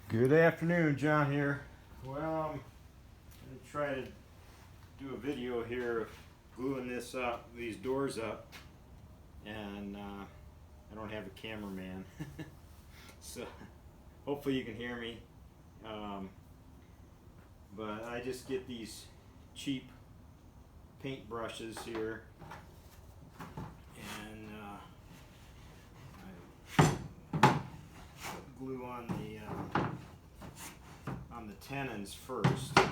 Good afternoon, John here. Well, I'm going to try to do a video here of gluing this up, these doors up, and I don't have a cameraman, so hopefully you can hear me. But I just get these cheap paint brushes here, and I glue on the tenons first. I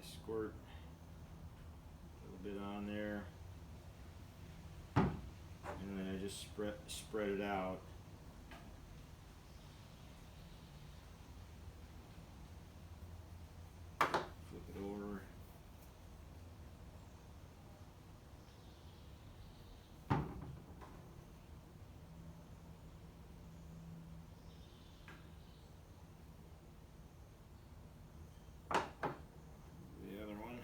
squirt a little bit on there, and then I just spread it out. Flip it over. The other one.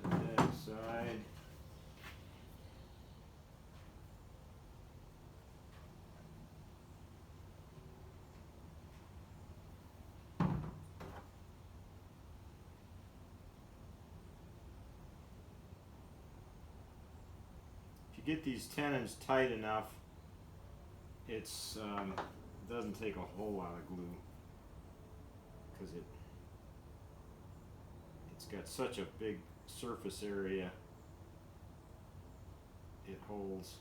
Set that aside. If you get these tenons tight enough, it's doesn't take a whole lot of glue, because it's got such a big surface area it holds.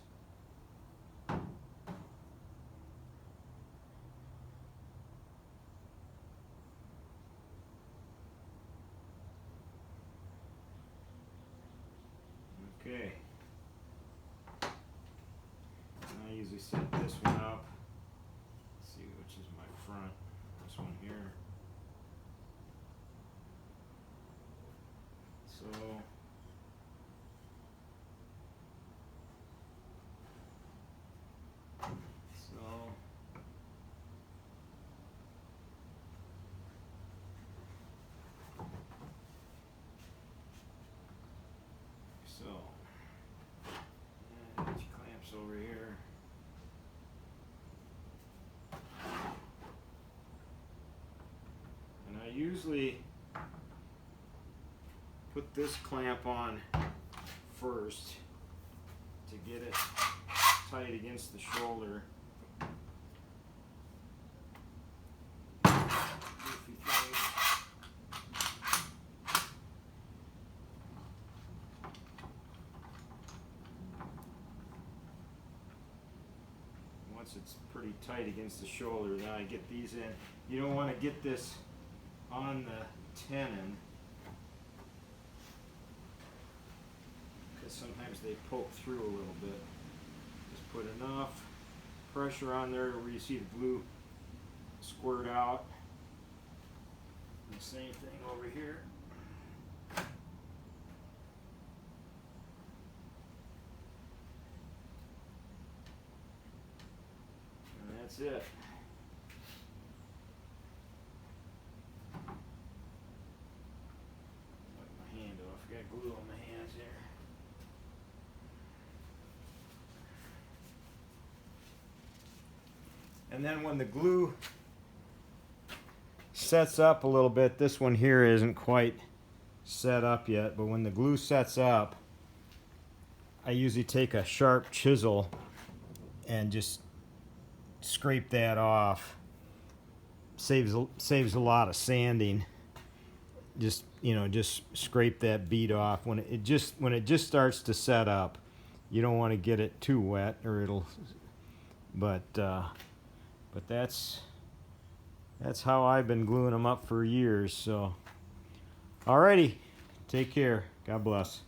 Okay. I usually set this one up. Let's see which is my front. This one here. So and get your clamps over here. And I usually put this clamp on first to get it tight against the shoulder. Goofy thing. Once it's pretty tight against the shoulder, then I get these in. You don't want to get this on the tenon, because sometimes they poke through a little bit. Just put enough pressure on there where you see the glue squirt out. And the same thing over here. And that's it. Wipe my hand off. I got glue on my hands here. And then when the glue sets up a little bit, this one here isn't quite set up yet, but when the glue sets up, I usually take a sharp chisel and just scrape that off. Saves a lot of sanding. Just scrape that bead off when it just starts to set up. You don't want to get it too wet, or it'll. But that's how I've been gluing them up for years. So, alrighty, take care. God bless.